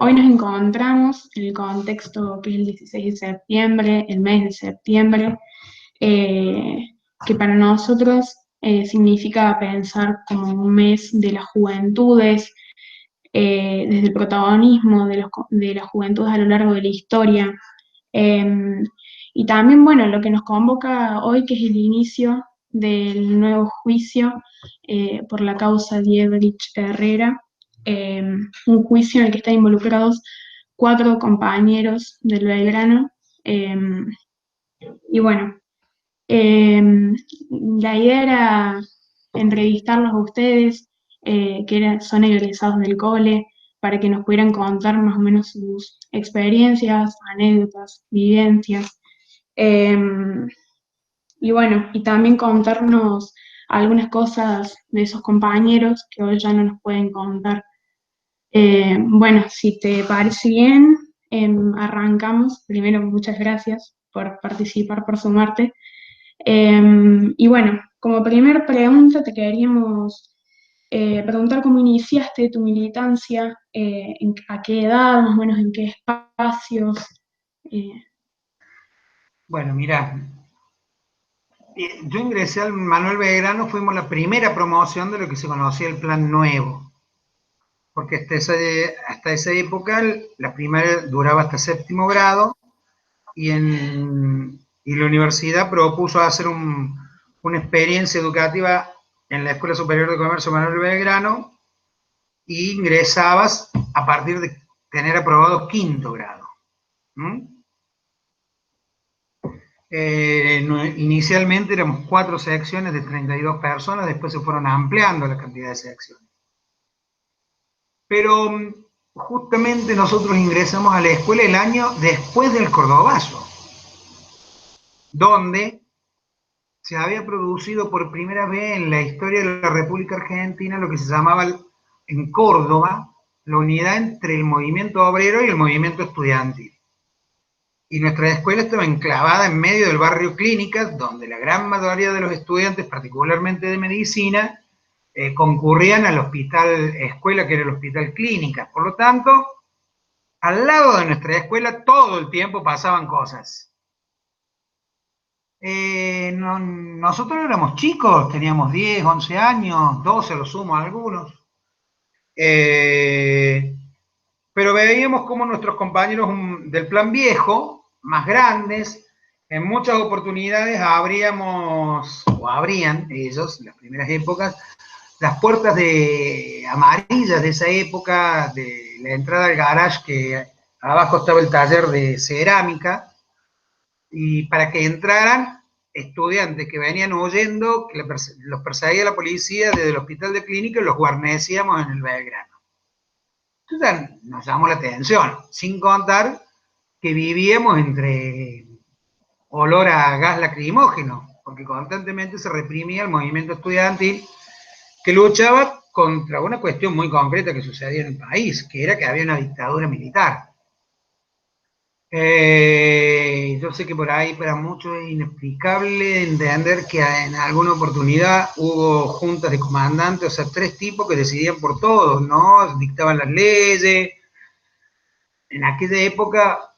hoy nos encontramos en el contexto que es el 16 de septiembre, el mes de septiembre, eh, que para nosotros significa pensar como un mes de las juventudes, desde el protagonismo de las juventudes a lo largo de la historia. Eh, y también, bueno, lo que nos convoca hoy, que es el inicio del nuevo juicio por la causa Dietrich Herrera, eh, un juicio en el que están involucrados 4 compañeros del Belgrano. eh, y bueno, eh, la idea era entrevistarlos a ustedes, son egresados del cole, para que nos pudieran contar más o menos sus experiencias, anécdotas, vivencias. Eh, y bueno, y también contarnos algunas cosas de esos compañeros que hoy ya no nos pueden contar. Bueno, si te parece bien, arrancamos. Primero, muchas gracias por participar, por sumarte. Y bueno, como primer pregunta te queríamos preguntar cómo iniciaste tu militancia, a qué edad, más o menos en qué espacios. eh, Bueno, mira, yo ingresé al Manuel Belgrano, fuimos la primera promoción de lo que se conocía el Plan Nuevo, porque hasta esa época la primaria duraba hasta séptimo grado y la universidad propuso hacer una experiencia educativa en la Escuela Superior de Comercio Manuel Belgrano y ingresabas a partir de tener aprobado quinto grado. Inicialmente éramos 4 secciones de 32 personas, después se fueron ampliando la cantidad de secciones. Pero justamente nosotros ingresamos a la escuela el año después del Cordobazo, donde se había producido por primera vez en la historia de la República Argentina lo que se llamaba en Córdoba la unidad entre el movimiento obrero y el movimiento estudiantil. Y nuestra escuela estaba enclavada en medio del barrio Clínicas, donde la gran mayoría de los estudiantes, particularmente de medicina, concurrían al hospital escuela, que era el hospital Clínicas. Por lo tanto, al lado de nuestra escuela todo el tiempo pasaban cosas. Nosotros éramos chicos, teníamos 10, 11 años, 12 a lo sumo algunos. Pero veíamos como nuestros compañeros del plan viejo, más grandes, en muchas oportunidades abrían ellos, en las primeras épocas, las puertas amarillas de esa época, de la entrada al garage, que abajo estaba el taller de cerámica, y para que entraran estudiantes que venían huyendo, que los perseguía la policía desde el hospital de clínica, y los guarnecíamos en el Belgrano. Entonces nos llamó la atención, sin contar que vivíamos entre olor a gas lacrimógeno, porque constantemente se reprimía el movimiento estudiantil que luchaba contra una cuestión muy concreta que sucedía en el país, que era que había una dictadura militar. Yo sé que por ahí para muchos es inexplicable entender que en alguna oportunidad hubo juntas de comandantes, o sea, 3 tipos que decidían por todos, ¿no? Dictaban las leyes. En aquella época,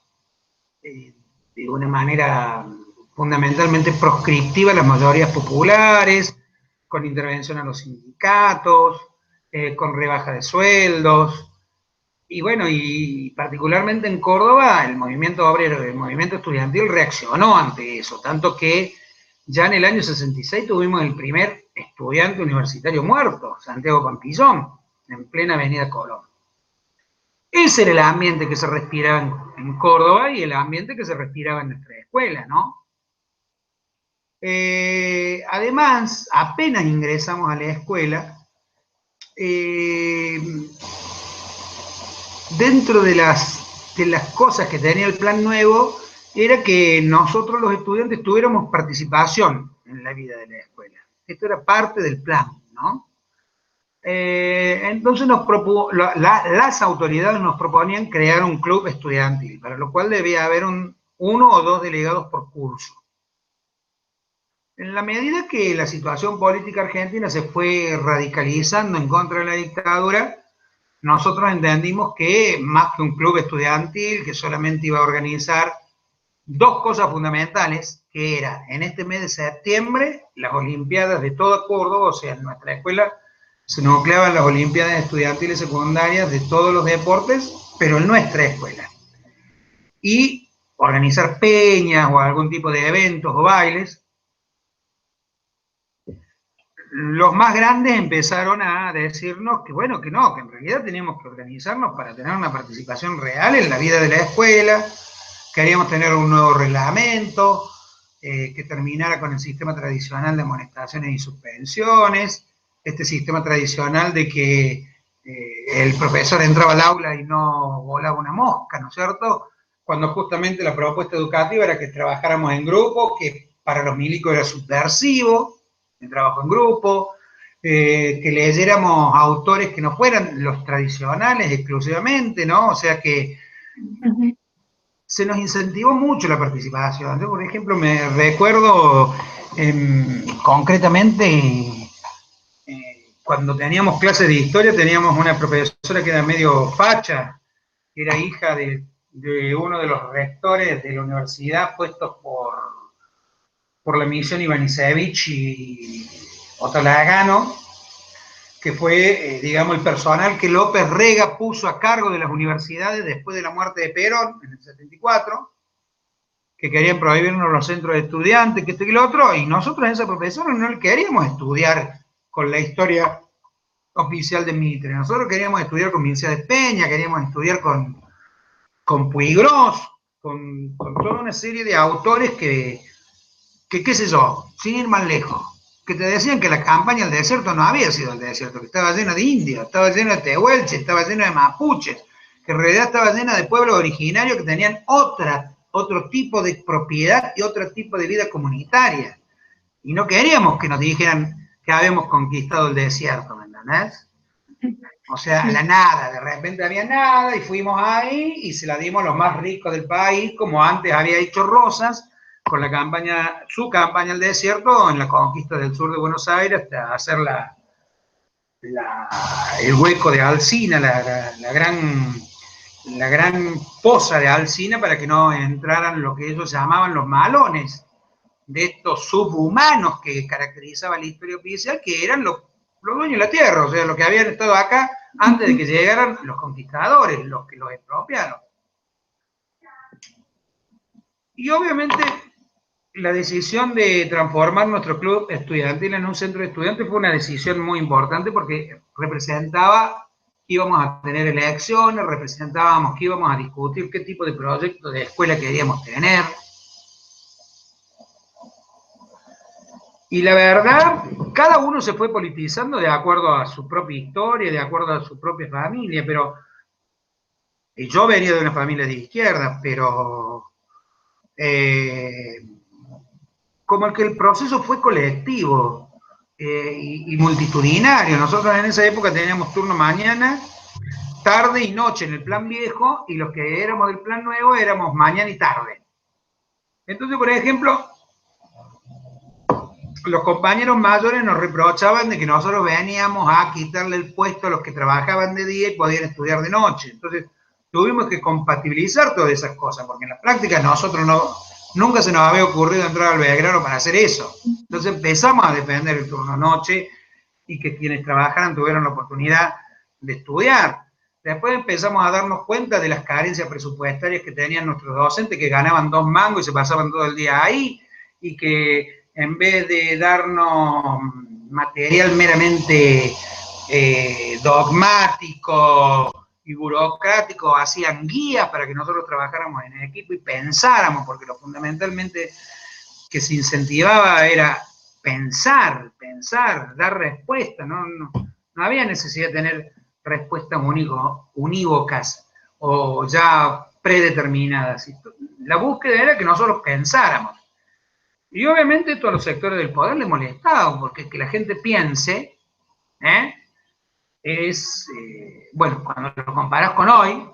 de una manera fundamentalmente proscriptiva, las mayorías populares, con intervención a los sindicatos, con rebaja de sueldos. Y bueno, y particularmente en Córdoba, el movimiento obrero y el movimiento estudiantil reaccionó ante eso, tanto que ya en el año 66 tuvimos el primer estudiante universitario muerto, Santiago Pampillón, en plena avenida Colón. Ese era el ambiente que se respiraba en Córdoba y el ambiente que se respiraba en nuestra escuela, ¿no? Además, apenas ingresamos a la escuela, dentro de las cosas que tenía el plan nuevo, era que nosotros los estudiantes tuviéramos participación en la vida de la escuela. Esto era parte del plan, ¿no? Entonces las autoridades nos proponían crear un club estudiantil, para lo cual debía haber 1 o 2 delegados por curso. En la medida que la situación política argentina se fue radicalizando en contra de la dictadura, nosotros entendimos que más que un club estudiantil que solamente iba a organizar dos cosas fundamentales, que era en este mes de septiembre las Olimpiadas de toda Córdoba, o sea, en nuestra escuela se nucleaban las Olimpiadas estudiantiles secundarias de todos los deportes, pero en nuestra escuela. Y organizar peñas o algún tipo de eventos o bailes. Los más grandes empezaron a decirnos que bueno, que no, que en realidad teníamos que organizarnos para tener una participación real en la vida de la escuela, queríamos tener un nuevo reglamento, que terminara con el sistema tradicional de amonestaciones y suspensiones, este sistema tradicional de que el profesor entraba al aula y no volaba una mosca, ¿no es cierto? Cuando justamente la propuesta educativa era que trabajáramos en grupo, que para los milicos era subversivo, el trabajo en grupo, que leyéramos autores que no fueran los tradicionales exclusivamente, ¿no? O sea que se nos incentivó mucho la participación. Yo, por ejemplo, me recuerdo concretamente cuando teníamos clases de historia, teníamos una profesora que era medio facha, que era hija de uno de los rectores de la universidad puestos por la misión Ivanisevic y Otolagano, que fue, digamos, el personal que López Rega puso a cargo de las universidades después de la muerte de Perón en el 74, que querían prohibirnos los centros de estudiantes, que esto y lo otro, y nosotros a esa profesora no le queríamos estudiar con la historia oficial de Mitre, nosotros queríamos estudiar con Mircea de Peña, queríamos estudiar con Puigros, con toda una serie de autores que, qué sé yo, sin ir más lejos, que te decían que la campaña al desierto no había sido el desierto, que estaba llena de indios, estaba llena de tehuelches, estaba llena de mapuches, que en realidad estaba llena de pueblos originarios que tenían otro tipo de propiedad y otro tipo de vida comunitaria. Y no queríamos que nos dijeran que habíamos conquistado el desierto, ¿me entendés? O sea, a la nada, de repente había nada y fuimos ahí y se la dimos a los más ricos del país, como antes había hecho Rosas, con la campaña, su campaña al desierto, en la conquista del sur de Buenos Aires, hasta hacer el hueco de Alsina, la gran poza de Alsina para que no entraran lo que ellos llamaban los malones, de estos subhumanos que caracterizaba la historia oficial, que eran los dueños de la tierra, o sea, los que habían estado acá antes de que llegaran los conquistadores, los que los expropiaron. Y obviamente la decisión de transformar nuestro club estudiantil en un centro de estudiantes fue una decisión muy importante porque representaba que íbamos a tener elecciones, representábamos que íbamos a discutir qué tipo de proyecto de escuela queríamos tener. Y la verdad, cada uno se fue politizando de acuerdo a su propia historia, de acuerdo a su propia familia, pero yo venía de una familia de izquierda, pero como que el proceso fue colectivo y multitudinario. Nosotros en esa época teníamos turno mañana, tarde y noche en el plan viejo, y los que éramos del plan nuevo éramos mañana y tarde. Entonces, por ejemplo, los compañeros mayores nos reprochaban de que nosotros veníamos a quitarle el puesto a los que trabajaban de día y podían estudiar de noche. Entonces, tuvimos que compatibilizar todas esas cosas, porque en la práctica nosotros nunca se nos había ocurrido entrar al Belgrano para hacer eso. Entonces empezamos a defender el turno noche y que quienes trabajaran tuvieran la oportunidad de estudiar. Después empezamos a darnos cuenta de las carencias presupuestarias que tenían nuestros docentes, que ganaban 2 mangos y se pasaban todo el día ahí, y que en vez de darnos material meramente dogmático y burocrático, hacían guías para que nosotros trabajáramos en equipo y pensáramos, porque lo fundamentalmente que se incentivaba era pensar, dar respuesta, no había necesidad de tener respuestas unívocas o ya predeterminadas. La búsqueda era que nosotros pensáramos. Y obviamente esto a los sectores del poder les molestaba, porque que la gente piense, bueno, cuando lo comparás con hoy,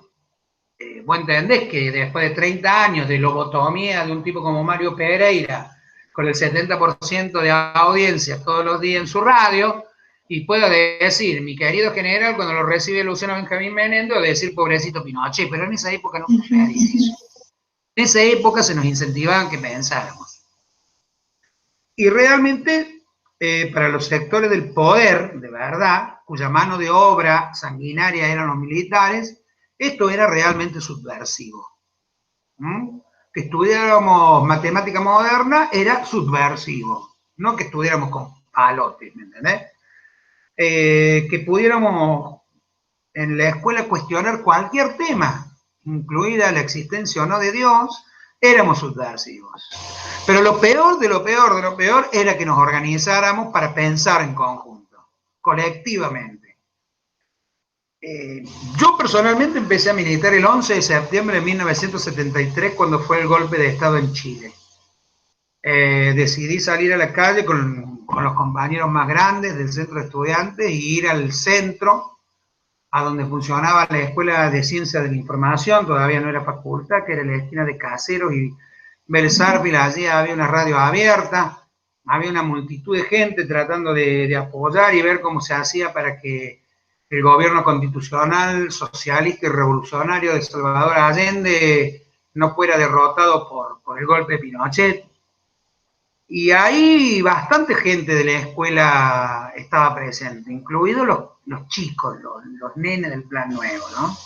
vos entendés que después de 30 años de lobotomía de un tipo como Mario Pereira, con el 70% de audiencia todos los días en su radio, Y puedo decir, mi querido general, cuando lo recibe Luciano Benjamín Menéndez, decir pobrecito Pinochet, pero en esa época no sucedía eso. En esa época se nos incentivaban que pensáramos. Y realmente, para los sectores del poder, de verdad, cuya mano de obra sanguinaria eran los militares, esto era realmente subversivo. Que estudiáramos matemática moderna era subversivo, no que estudiáramos con palotes, ¿me entendés? Que pudiéramos en la escuela cuestionar cualquier tema, incluida la existencia o no de Dios, éramos subversivos. Pero lo peor de lo peor de lo peor era que nos organizáramos para pensar en conjunto, colectivamente. Yo personalmente empecé a militar el 11 de septiembre de 1973, cuando fue el golpe de Estado en Chile. Decidí salir a la calle con los compañeros más grandes del centro de estudiantes y ir al centro, a donde funcionaba la Escuela de Ciencias de la Información, todavía no era facultad, que era la esquina de Caseros y Belsárvila. Allí había una radio abierta, había una multitud de gente tratando de apoyar y ver cómo se hacía para que el gobierno constitucional, socialista y revolucionario de Salvador Allende no fuera derrotado por el golpe de Pinochet. Y ahí bastante gente de la escuela estaba presente, incluidos los chicos, los nenes del Plan Nuevo, ¿no?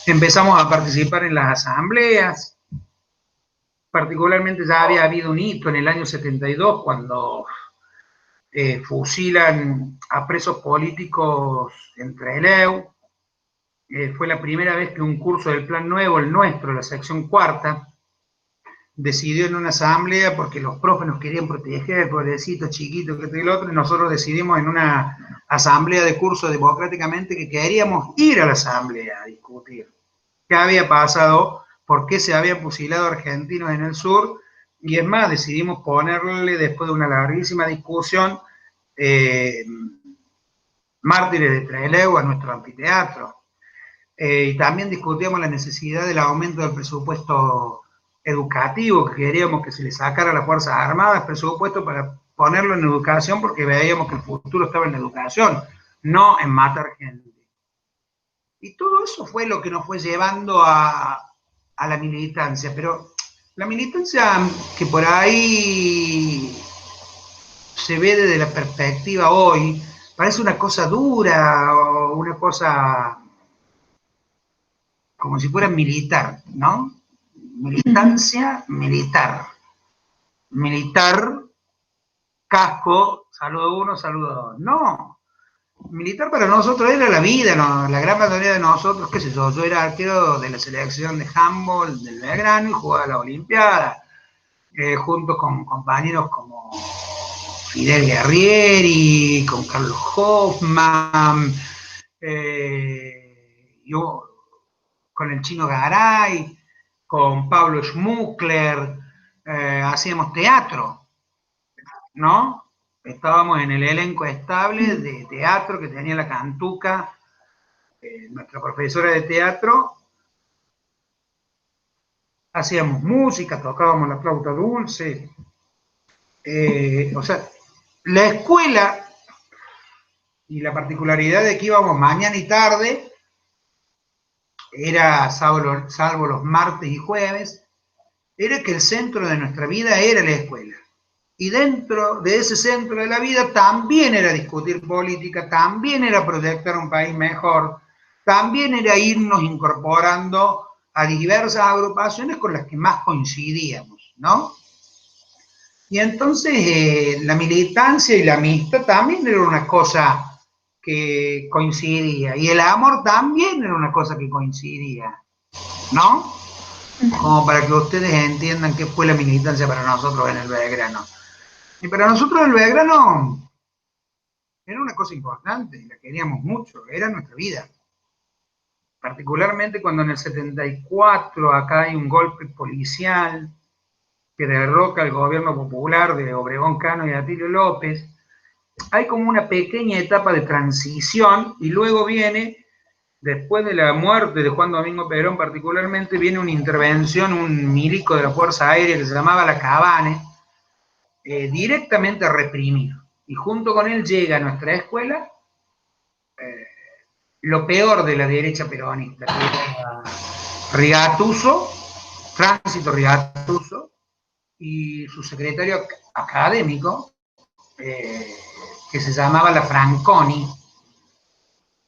Empezamos a participar en las asambleas, particularmente ya había habido un hito en el año 72, cuando fusilan a presos políticos en Trelew. Fue la primera vez que un curso del Plan Nuevo, el nuestro, la sección cuarta, decidió en una asamblea, porque los profes nos querían proteger, pobrecitos, chiquitos, que el otro, y nosotros decidimos en una asamblea de curso democráticamente que queríamos ir a la asamblea a discutir qué había pasado, por qué se habían fusilado argentinos en el sur, y es más, decidimos ponerle, después de una larguísima discusión, Mártires de Trelew a nuestro anfiteatro. Y también discutíamos la necesidad del aumento del presupuesto educativo, que queríamos que se le sacara a las Fuerzas Armadas presupuesto para ponerlo en educación, porque veíamos que el futuro estaba en la educación, no en matar gente. Y todo eso fue lo que nos fue llevando a la militancia, pero la militancia que por ahí se ve desde la perspectiva hoy, parece una cosa dura, o una cosa como si fuera militar, ¿no? Militancia, militar. Militar, casco, saludo uno, saludo dos. No, militar para nosotros era la vida, ¿no? La gran mayoría de nosotros, qué sé yo era arquero de la selección de handball del Belgrano y jugaba a la Olimpiada, junto con compañeros como Fidel Guerrieri, con Carlos Hoffman, yo con el Chino Garay, con Pablo Schmuckler, hacíamos teatro, ¿no? Estábamos en el elenco estable de teatro que tenía la Cantuca, nuestra profesora de teatro. Hacíamos música, tocábamos la flauta dulce. O sea, la escuela y la particularidad de que íbamos mañana y tarde, era salvo los martes y jueves, era que el centro de nuestra vida era la escuela. Y dentro de ese centro de la vida también era discutir política, también era proyectar un país mejor, también era irnos incorporando a diversas agrupaciones con las que más coincidíamos, ¿no? Y entonces la militancia y la amistad también era una cosa que coincidía, y el amor también era una cosa que coincidía, ¿no? Como para que ustedes entiendan qué fue la militancia para nosotros en el Belgrano. Y para nosotros el Belgrano era una cosa importante, la queríamos mucho, era nuestra vida. Particularmente cuando en el 74 acá hay un golpe policial que derroca al gobierno popular de Obregón Cano y Atilio López, hay como una pequeña etapa de transición, y luego viene, después de la muerte de Juan Domingo Perón particularmente, viene una intervención, un milico de la Fuerza Aérea que se llamaba La Cabane, directamente a reprimir. Y junto con él llega a nuestra escuela lo peor de la derecha peronista, que era Rigatuso, Tránsito Rigatuso, y su secretario académico, que se llamaba la Franconi,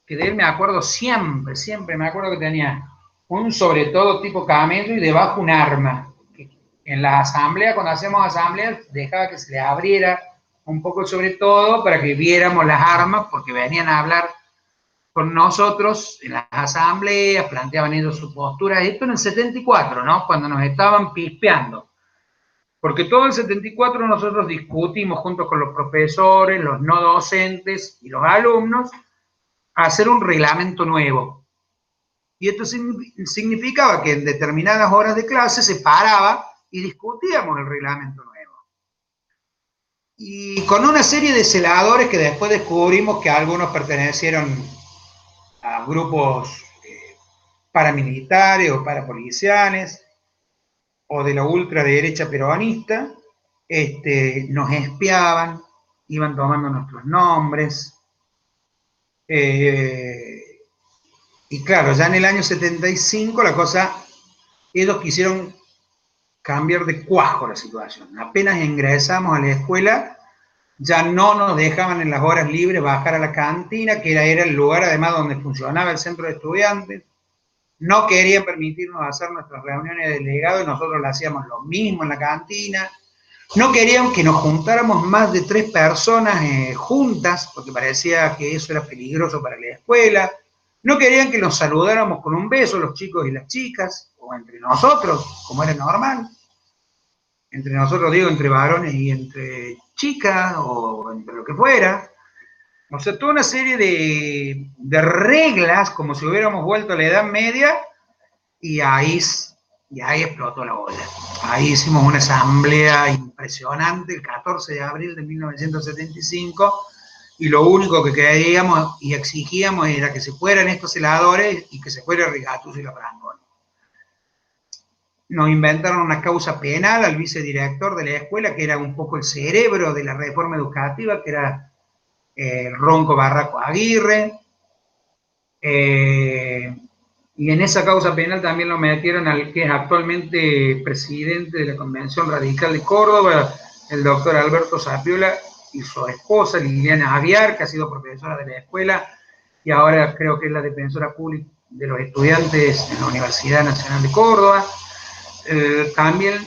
que de él me acuerdo siempre me acuerdo que tenía un sobre todo tipo camello y debajo un arma. Que en la asamblea, cuando hacemos asambleas, dejaba que se le abriera un poco el sobre todo para que viéramos las armas, porque venían a hablar con nosotros en las asambleas, planteaban ellos su postura, esto en el 74, ¿no? Cuando nos estaban pispeando. Porque todo el 74 nosotros discutimos junto con los profesores, los no docentes y los alumnos, hacer un reglamento nuevo. Y esto significaba que en determinadas horas de clase se paraba y discutíamos el reglamento nuevo. Y con una serie de celadores que después descubrimos que algunos pertenecieron a grupos paramilitares o parapoliciales o de la ultraderecha peronista, nos espiaban, iban tomando nuestros nombres. Y claro, ya en el año 75 la cosa, ellos quisieron cambiar de cuajo la situación. Apenas ingresamos a la escuela, ya no nos dejaban en las horas libres bajar a la cantina, que era el lugar además donde funcionaba el centro de estudiantes. No querían permitirnos hacer nuestras reuniones de delegado y nosotros lo hacíamos lo mismo en la cantina. No querían que nos juntáramos más de 3 personas juntas, porque parecía que eso era peligroso para la escuela. No querían que nos saludáramos con un beso los chicos y las chicas, o entre nosotros, como era normal. Entre nosotros digo, entre varones y entre chicas, o entre lo que fuera. O sea, toda una serie de reglas, como si hubiéramos vuelto a la Edad Media, y ahí explotó la bola. Ahí hicimos una asamblea impresionante el 14 de abril de 1975, y lo único que queríamos y exigíamos era que se fueran estos celadores y que se fuera Rigatuso y la Franconi. Nos inventaron una causa penal al vicedirector de la escuela, que era un poco el cerebro de la reforma educativa, que era Ronco Barraco Aguirre. Y en esa causa penal también lo metieron al que es actualmente presidente de la Convención Radical de Córdoba, el doctor Alberto Zapiola, y su esposa Liliana Aviar, que ha sido profesora de la escuela y ahora creo que es la defensora pública de los estudiantes en la Universidad Nacional de Córdoba. También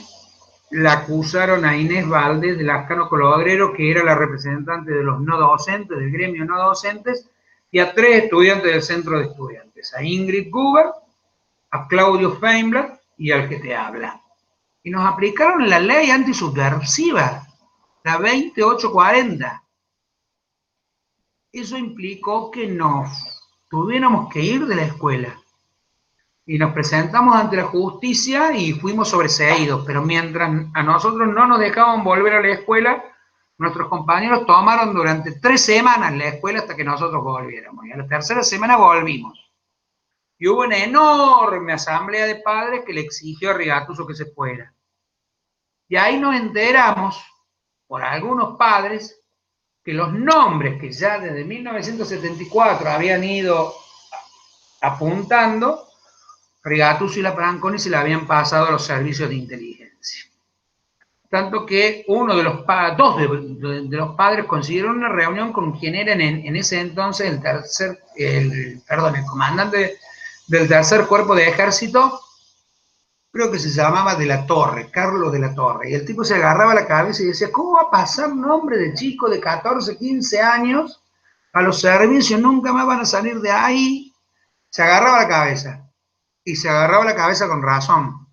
la acusaron a Inés Valdés de Lascano Colodrero, que era la representante de los no docentes, del gremio no docentes, y a 3 estudiantes del centro de estudiantes, a Ingrid Guber, a Claudio Feinblatt y al que te habla. Y nos aplicaron la ley antisubversiva, la 2840. Eso implicó que nos tuviéramos que ir de la escuela. Y nos presentamos ante la justicia y fuimos sobreseídos, pero mientras a nosotros no nos dejaban volver a la escuela, nuestros compañeros tomaron durante 3 semanas la escuela hasta que nosotros volviéramos. Y a la tercera semana volvimos. Y hubo una enorme asamblea de padres que le exigió a Rigatuso que se fuera. Y ahí nos enteramos, por algunos padres, que los nombres que ya desde 1974 habían ido apuntando, Rigatuso y la Franconi se la habían pasado a los servicios de inteligencia. Tanto que uno de los dos de los padres consiguieron una reunión con quien era en ese entonces el comandante del tercer cuerpo de ejército, creo que se llamaba De la Torre, Carlos de la Torre, y el tipo se agarraba la cabeza y decía, ¿cómo va a pasar un hombre de chico de 14, 15 años a los servicios? Nunca más van a salir de ahí. Se agarraba la cabeza, y se agarraba la cabeza con razón.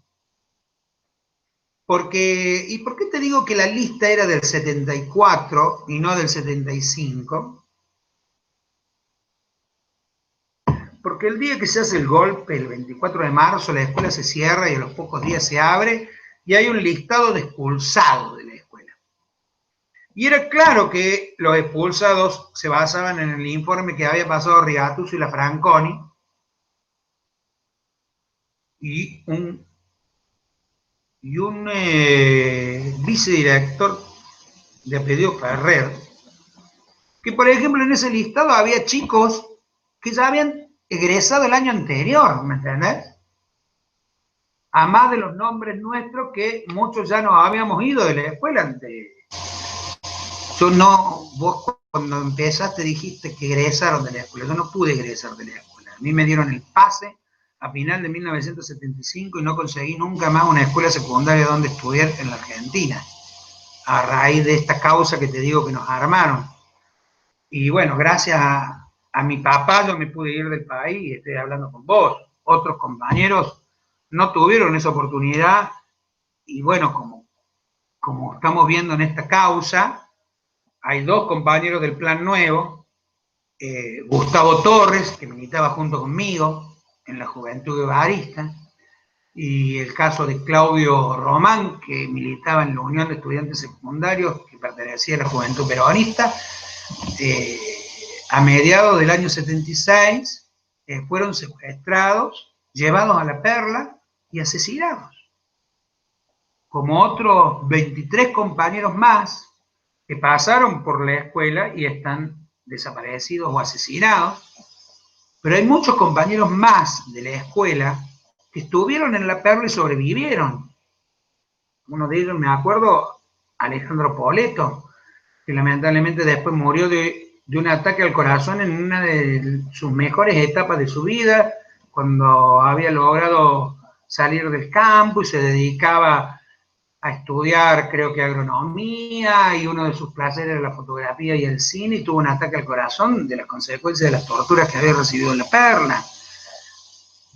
¿Y por qué te digo que la lista era del 74 y no del 75? Porque el día que se hace el golpe, el 24 de marzo, la escuela se cierra y a los pocos días se abre y hay un listado de expulsados de la escuela. Y era claro que los expulsados se basaban en el informe que había pasado Rigatuso y la Franconi y un vicedirector de apellido Ferrer, que por ejemplo en ese listado había chicos que ya habían egresado el año anterior, ¿me entendés? A más de los nombres nuestros que muchos ya nos habíamos ido de la escuela antes. Yo no, vos cuando empezaste dijiste que egresaron de la escuela, yo no pude egresar de la escuela. A mí me dieron el pase a final de 1975 y no conseguí nunca más una escuela secundaria donde estudiar en la Argentina, a raíz de esta causa que te digo que nos armaron. Y bueno, gracias a mi papá yo me pude ir del país y estoy hablando con vos. Otros compañeros no tuvieron esa oportunidad y bueno, como estamos viendo en esta causa, hay dos compañeros del Plan Nuevo, Gustavo Torres, que militaba junto conmigo en la Juventud Guevarista, y el caso de Claudio Román, que militaba en la Unión de Estudiantes Secundarios, que pertenecía a la Juventud Peronista. A mediados del año 76 fueron secuestrados, llevados a La Perla y asesinados, como otros 23 compañeros más que pasaron por la escuela y están desaparecidos o asesinados. Pero hay muchos compañeros más de la escuela que estuvieron en La Perla y sobrevivieron. Uno de ellos, me acuerdo, Alejandro Poleto, que lamentablemente después murió de un ataque al corazón en una de sus mejores etapas de su vida, cuando había logrado salir del campo y se dedicaba a estudiar, creo que agronomía, y uno de sus placeres era la fotografía y el cine, y tuvo un ataque al corazón de las consecuencias de las torturas que había recibido en La Perla.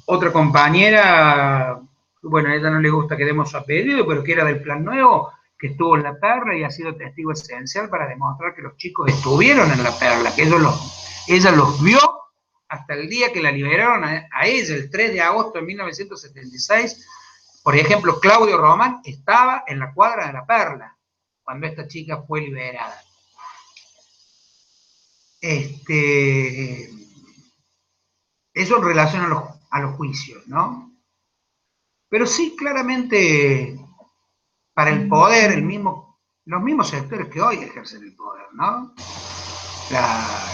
Otra compañera, bueno, a ella no le gusta que demos su apellido, pero que era del Plan Nuevo, que estuvo en La Perla y ha sido testigo esencial para demostrar que los chicos estuvieron en La Perla, que ella los vio hasta el día que la liberaron a ella, el 3 de agosto de 1976. Por ejemplo, Claudio Román estaba en la cuadra de La Perla cuando esta chica fue liberada. Eso en relación a los juicios, ¿no? Pero sí, claramente, para el poder, los mismos sectores que hoy ejercen el poder, ¿no?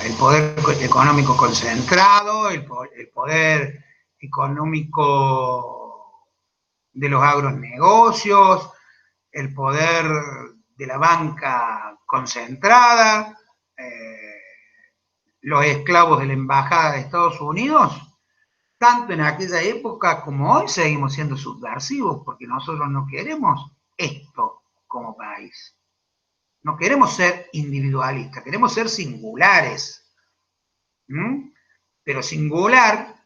El poder económico concentrado, el poder económico de los agronegocios, el poder de la banca concentrada, los esclavos de la embajada de Estados Unidos, tanto en aquella época como hoy seguimos siendo subversivos, porque nosotros no queremos esto como país. No queremos ser individualistas, queremos ser singulares. Pero singular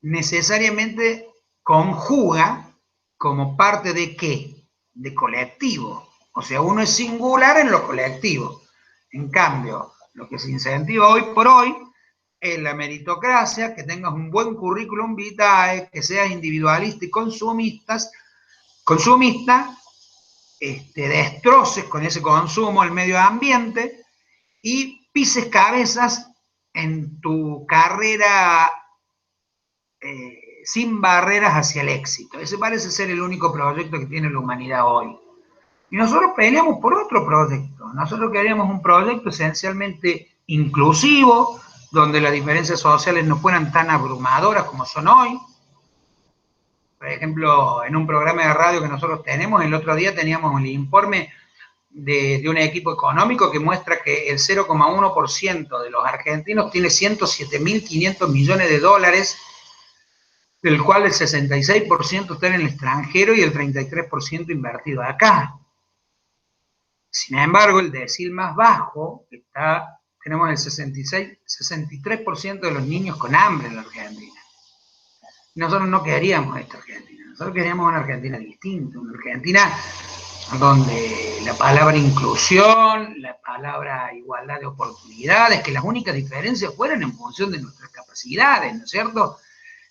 necesariamente conjuga como parte de ¿qué? De colectivo. O sea, uno es singular en lo colectivo. En cambio, lo que se incentiva hoy por hoy es la meritocracia, que tengas un buen currículum vitae, que seas individualista y consumista, destroces con ese consumo el medio ambiente y pises cabezas en tu carrera sin barreras hacia el éxito. Ese parece ser el único proyecto que tiene la humanidad hoy. Y nosotros peleamos por otro proyecto. Nosotros queríamos un proyecto esencialmente inclusivo, donde las diferencias sociales no fueran tan abrumadoras como son hoy. Por ejemplo, en un programa de radio que nosotros tenemos, el otro día teníamos el informe de un equipo económico que muestra que el 0,1% de los argentinos tiene 107.500 millones de dólares, del cual el 66% está en el extranjero y el 33% invertido acá. Sin embargo, el decil más bajo tenemos el 63% de los niños con hambre en la Argentina. Nosotros no queríamos esta Argentina, nosotros queríamos una Argentina distinta, una Argentina donde la palabra inclusión, la palabra igualdad de oportunidades, que las únicas diferencias fueran en función de nuestras capacidades, ¿no es cierto?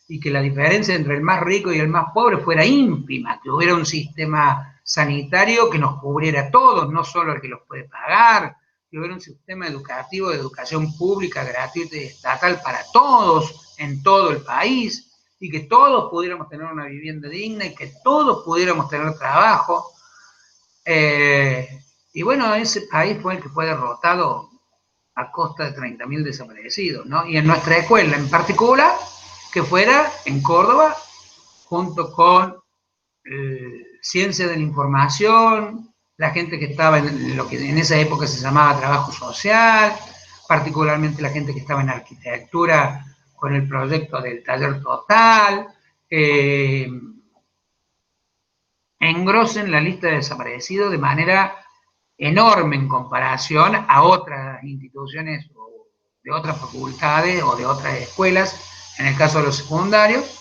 Y que la diferencia entre el más rico y el más pobre fuera ínfima, que hubiera un sistema sanitario que nos cubriera a todos, no solo al que los puede pagar, que hubiera un sistema educativo de educación pública, gratuita y estatal para todos, en todo el país, y que todos pudiéramos tener una vivienda digna y que todos pudiéramos tener trabajo. Y bueno, ese país fue el que fue derrotado a costa de 30.000 desaparecidos, ¿no? Y en nuestra escuela en particular, que fuera en Córdoba, junto con ciencia de la información, la gente que estaba en lo que en esa época se llamaba trabajo social, particularmente la gente que estaba en arquitectura con el proyecto del taller total, engrosen la lista de desaparecidos de manera enorme en comparación a otras instituciones de otras facultades o de otras escuelas, en el caso de los secundarios,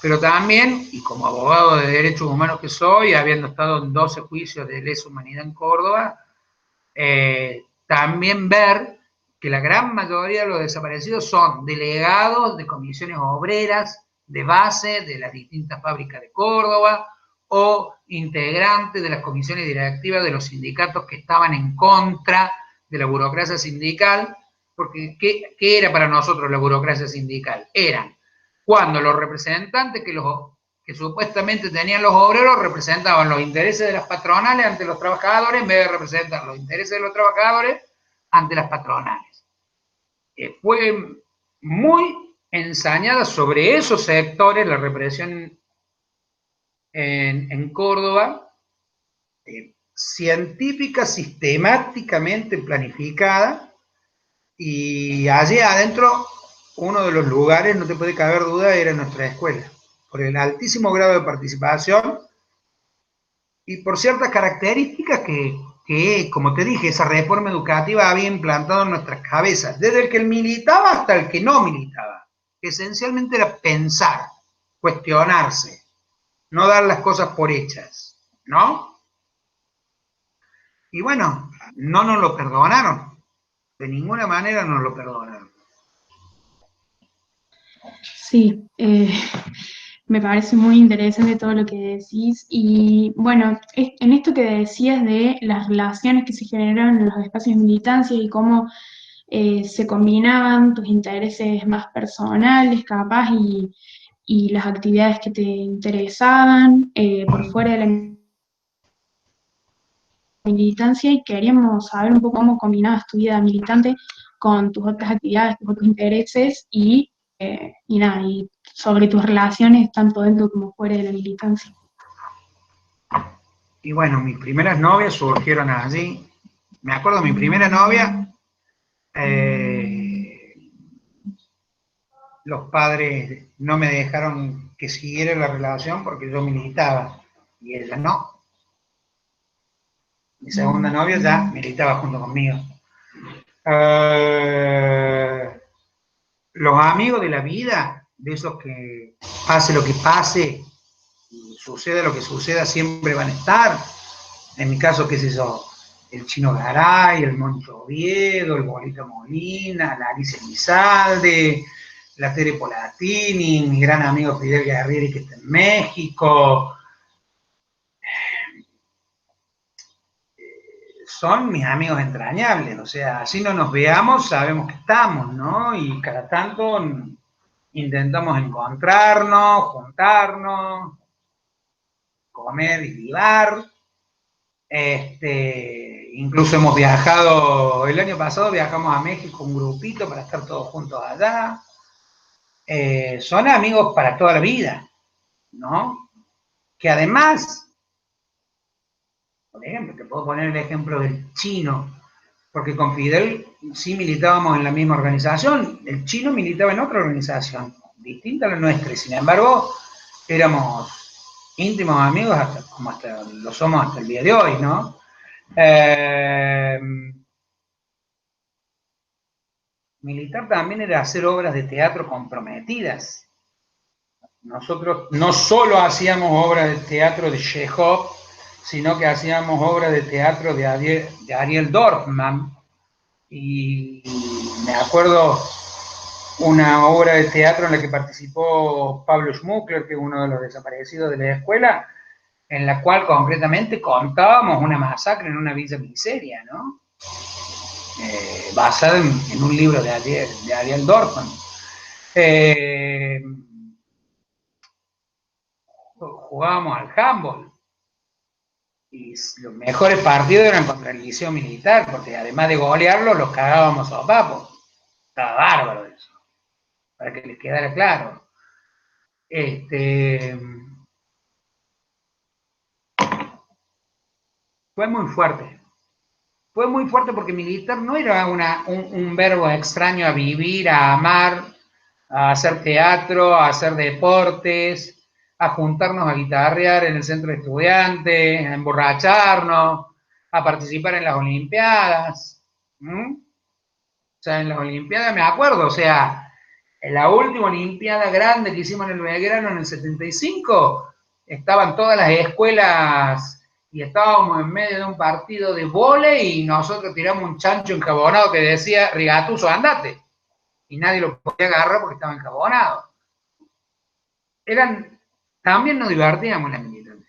pero también, y como abogado de derechos humanos que soy, habiendo estado en 12 juicios de lesa humanidad en Córdoba, también ver que la gran mayoría de los desaparecidos son delegados de comisiones obreras de base de las distintas fábricas de Córdoba o integrantes de las comisiones directivas de los sindicatos que estaban en contra de la burocracia sindical, porque ¿qué era para nosotros la burocracia sindical? Eran cuando los representantes que supuestamente tenían los obreros representaban los intereses de las patronales ante los trabajadores en vez de representar los intereses de los trabajadores ante las patronales. Fue muy ensañada sobre esos sectores la represión en Córdoba, científica, sistemáticamente planificada, y allí adentro, uno de los lugares, no te puede caber duda, era nuestra escuela, por el altísimo grado de participación y por ciertas características que, como te dije, esa reforma educativa había implantado en nuestras cabezas, desde el que militaba hasta el que no militaba. Esencialmente era pensar, cuestionarse, no dar las cosas por hechas, ¿no? Y bueno, no nos lo perdonaron, de ninguna manera nos lo perdonaron. Sí, me parece muy interesante todo lo que decís y bueno, en esto que decías de las relaciones que se generaron en los espacios de militancia y cómo se combinaban tus intereses más personales, capaz, y las actividades que te interesaban por fuera de la militancia y queríamos saber un poco cómo combinabas tu vida militante con tus otras actividades, tus otros intereses y nada, y sobre tus relaciones tanto dentro como fuera de la militancia. Y bueno, mis primeras novias surgieron allí. Me acuerdo de mi primera novia, los padres no me dejaron que siguiera la relación porque yo militaba y ella no. Mi segunda novia ya militaba junto conmigo. Los amigos de la vida, de esos que pase lo que pase, suceda lo que suceda, siempre van a estar. En mi caso, qué sé yo, el Chino Garay, el Moncho Oviedo, el Bolito Molina, la Alicia Elizalde, la Tere Polatini, mi gran amigo Fidel Guerrieri que está en México. Son mis amigos entrañables, o sea, así no nos veamos, sabemos que estamos, ¿no? Y cada tanto intentamos encontrarnos, juntarnos, comer y libar. Incluso hemos viajado, el año pasado viajamos a México un grupito para estar todos juntos allá. Son amigos para toda la vida, ¿no? Que además, por ejemplo, te puedo poner el ejemplo del Chino, porque con Fidel sí militábamos en la misma organización, el Chino militaba en otra organización, distinta a la nuestra, y sin embargo éramos íntimos amigos, como hasta lo somos hasta el día de hoy, ¿no? Militar también era hacer obras de teatro comprometidas. Nosotros no solo hacíamos obras de teatro de Chekhov, sino que hacíamos obras de teatro de Ariel Dorfman. Y me acuerdo una obra de teatro en la que participó Pablo Schmuckler, que es uno de los desaparecidos de la escuela, en la cual concretamente contábamos una masacre en una villa miseria, ¿no? Basada en un libro de Ariel Dorfman. Jugábamos al handball Y los mejores partidos eran contra el Liceo Militar, porque además de golearlo, los cagábamos a papos. Estaba bárbaro eso, para que les quedara claro. Fue muy fuerte. Fue muy fuerte porque militar no era un verbo extraño a vivir, a amar, a hacer teatro, a hacer deportes, a juntarnos a guitarrear en el centro de estudiantes, a emborracharnos, a participar en las Olimpiadas. O sea, en las Olimpiadas me acuerdo, o sea, en la última Olimpiada grande que hicimos en el Belgrano en el 75, estaban todas las escuelas y estábamos en medio de un partido de vóley y nosotros tiramos un chancho encabonado que decía, Rigatuso, andate. Y nadie lo podía agarrar porque estaba encabonado. También nos divertíamos la militancia.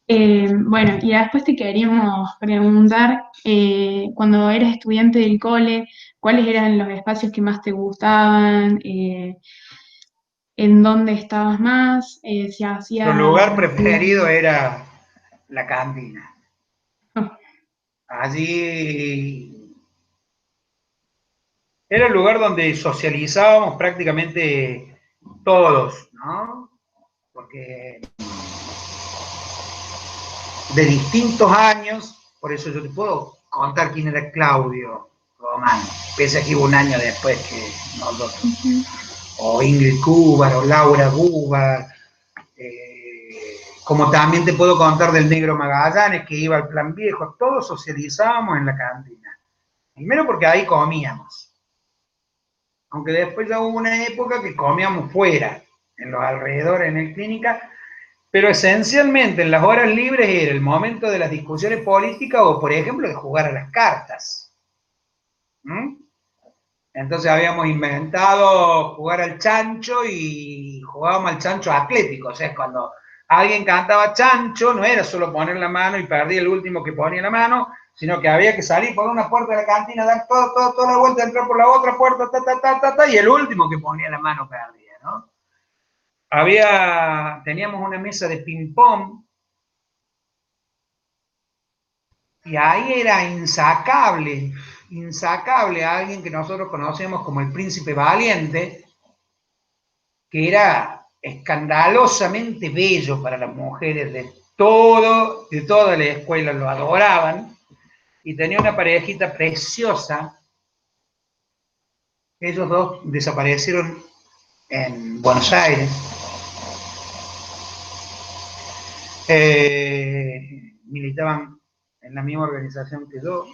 Bueno, y después te queríamos preguntar, cuando eras estudiante del cole, ¿cuáles eran los espacios que más te gustaban? ¿En dónde estabas más? Si Nuestro hacías lugar preferido actividades. era la cantina. Oh, Allí era el lugar donde socializábamos prácticamente todos, ¿no? Porque de distintos años, por eso yo te puedo contar quién era Claudio Román, pese a que hubo un año después que nosotros, o Ingrid Cúbar, o Laura Cúbar, como también te puedo contar del Negro Magallanes, que iba al Plan Viejo, todos socializábamos en la cantina. Primero porque ahí comíamos, aunque después ya hubo una época que comíamos fuera, en los alrededores, en el clínica, pero esencialmente en las horas libres era el momento de las discusiones políticas o, por ejemplo, de jugar a las cartas. Entonces habíamos inventado jugar al chancho y jugábamos al chancho atlético. O sea, cuando alguien cantaba chancho, no era solo poner la mano y perdía el último que ponía la mano, sino que había que salir por una puerta de la cantina, dar toda la vuelta, entrar por la otra puerta, y el último que ponía la mano perdía, ¿no? Teníamos una mesa de ping-pong y ahí era insacable a alguien que nosotros conocemos como el Príncipe Valiente, que era escandalosamente bello para las mujeres de toda la escuela, lo adoraban, y tenía una parejita preciosa. Ellos dos desaparecieron en Buenos Aires. Militaban en la misma organización que yo,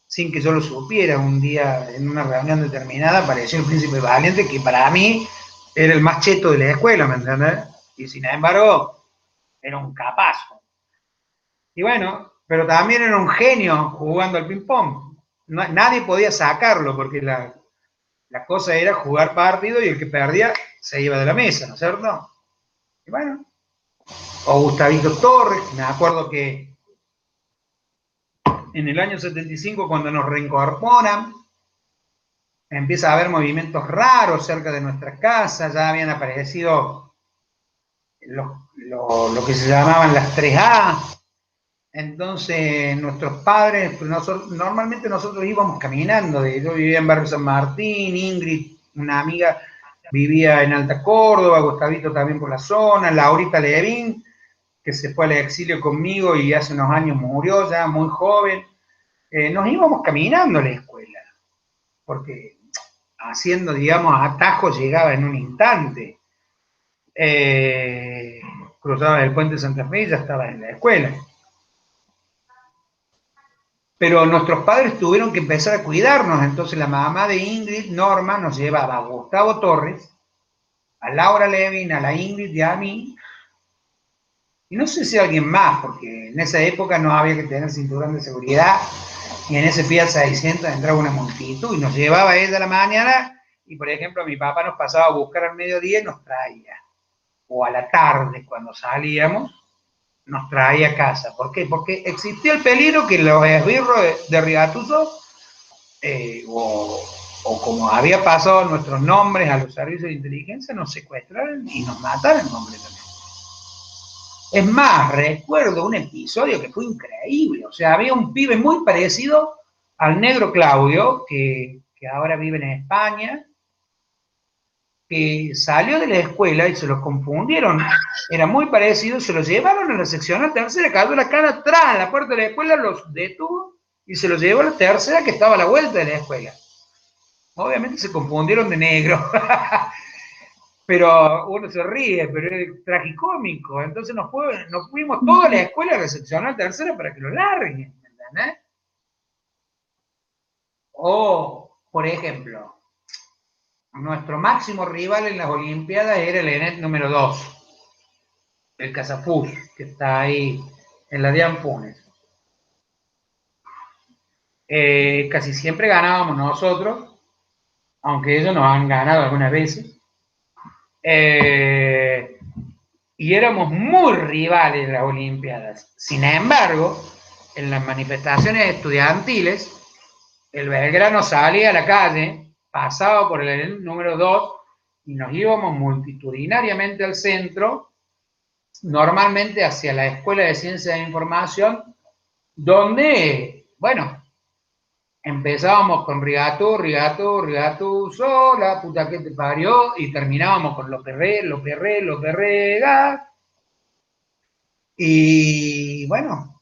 sin que yo lo supiera. Un día, en una reunión determinada, apareció el Príncipe Valiente, que para mí era el más cheto de la escuela, ¿me entendés? Y sin embargo, era un capazo. Y bueno, pero también era un genio jugando al ping-pong. Nadie podía sacarlo, porque la cosa era jugar partido y el que perdía se iba de la mesa, ¿no es cierto? Y bueno, o Gustavito Torres, me acuerdo que en el año 75, cuando nos reincorporan, empieza a haber movimientos raros cerca de nuestras casas, ya habían aparecido lo que se llamaban las 3A. Entonces nuestros padres, normalmente nosotros íbamos caminando, yo vivía en Barrio San Martín, Ingrid, una amiga, vivía en Alta Córdoba, Gustavito también por la zona, Laurita Levín, que se fue al exilio conmigo y hace unos años murió ya, muy joven. Nos íbamos caminando a la escuela, porque haciendo, digamos, atajos llegaba en un instante. Cruzaba el puente de Santa Fe y ya estaba en la escuela. Pero nuestros padres tuvieron que empezar a cuidarnos, entonces la mamá de Ingrid, Norma, nos llevaba a Gustavo Torres, a Laura Levin, a la Ingrid y a mí, y no sé si a alguien más, porque en esa época no había que tener cinturón de seguridad, y en ese Fiat 600 entraba una multitud, y nos llevaba a ella a la mañana, y por ejemplo mi papá nos pasaba a buscar al mediodía y nos traía, o a la tarde cuando salíamos, nos traía a casa. ¿Por qué? Porque existía el peligro que los esbirros de Rigatuso, o como había pasado nuestros nombres a los servicios de inteligencia, nos secuestraran y nos mataran completamente. Es más, recuerdo un episodio que fue increíble. O sea, había un pibe muy parecido al negro Claudio, que ahora vive en España, que salió de la escuela y se los confundieron. Era muy parecido, se los llevaron a la seccional tercera, cayó la cara atrás, en la puerta de la escuela, los detuvo y se los llevó a la tercera, que estaba a la vuelta de la escuela. Obviamente se confundieron de negro. Pero uno se ríe, pero es tragicómico. Entonces nos fuimos toda la escuela a recepcionar tercera para que lo larguen, ¿entendés? O, por ejemplo, nuestro máximo rival en las Olimpiadas era el ENET número 2, el Casapús, que está ahí en la Dian Funes. Casi siempre ganábamos nosotros, aunque ellos nos han ganado algunas veces. Y éramos muy rivales en las Olimpiadas. Sin embargo, en las manifestaciones estudiantiles, el Belgrano salía a la calle, pasaba por el número 2 y nos íbamos multitudinariamente al centro, normalmente hacia la Escuela de Ciencias de Información, donde, bueno, empezábamos con Rigatú, Rigatú, Rigatú, sola, puta que te parió, y terminábamos con Lo Perré, Lo Perré, Lo Perrega. Y bueno,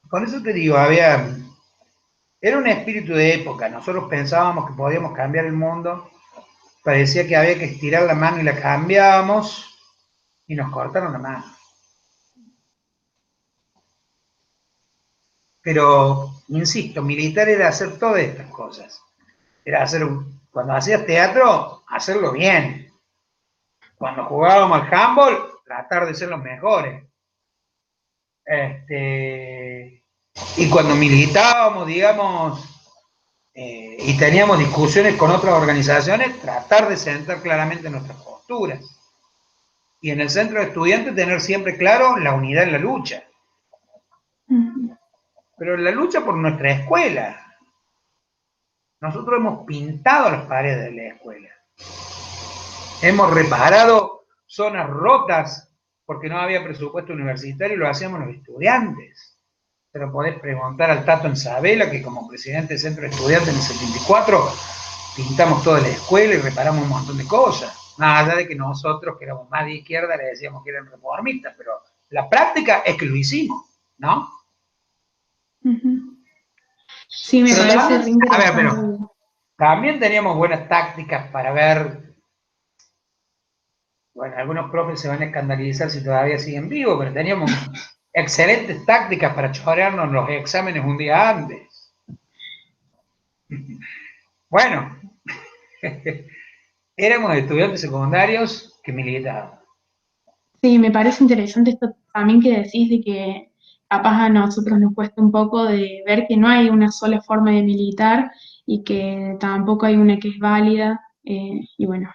con eso te digo, era un espíritu de época. Nosotros pensábamos que podíamos cambiar el mundo, parecía que había que estirar la mano y la cambiábamos, y nos cortaron la mano. Pero, insisto, militar era hacer todas estas cosas. Era hacer, cuando hacías teatro, hacerlo bien. Cuando jugábamos al handball, tratar de ser los mejores. Y cuando militábamos, digamos, y teníamos discusiones con otras organizaciones, tratar de sentar claramente nuestras posturas. Y en el centro de estudiantes tener siempre claro la unidad en la lucha. Pero en la lucha por nuestra escuela. Nosotros hemos pintado las paredes de la escuela. Hemos reparado zonas rotas porque no había presupuesto universitario y lo hacíamos los estudiantes. Pero podés preguntar al Tato Ensabela, que como presidente del centro de estudiantes en el 74, pintamos toda la escuela y reparamos un montón de cosas. Más allá de que nosotros, que éramos más de izquierda, le decíamos que eran reformistas, pero la práctica es que lo hicimos, ¿no? Sí, me pero parece también, re interesante. a ver, pero también teníamos buenas tácticas para ver. Bueno, algunos profes se van a escandalizar si todavía siguen vivos, pero teníamos excelentes tácticas para chorearnos los exámenes un día antes. Bueno, éramos estudiantes secundarios que militaban. Sí, me parece interesante esto también que decís de que capaz a nosotros nos cuesta un poco de ver que no hay una sola forma de militar y que tampoco hay una que es válida. Y bueno,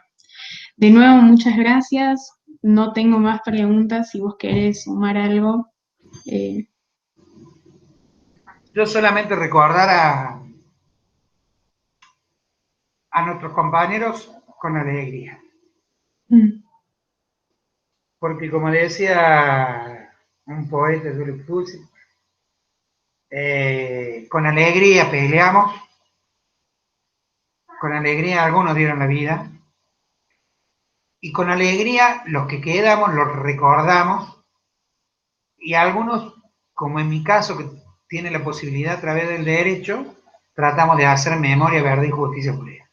de nuevo, muchas gracias. No tengo más preguntas. Si vos querés sumar algo. Yo solamente recordar a nuestros compañeros con alegría. Porque como decía un poeta, Julio Fuzzi, con alegría peleamos, con alegría algunos dieron la vida, y con alegría los que quedamos los recordamos, y algunos, como en mi caso, que tiene la posibilidad a través del derecho, tratamos de hacer memoria, verdad y justicia por ellos.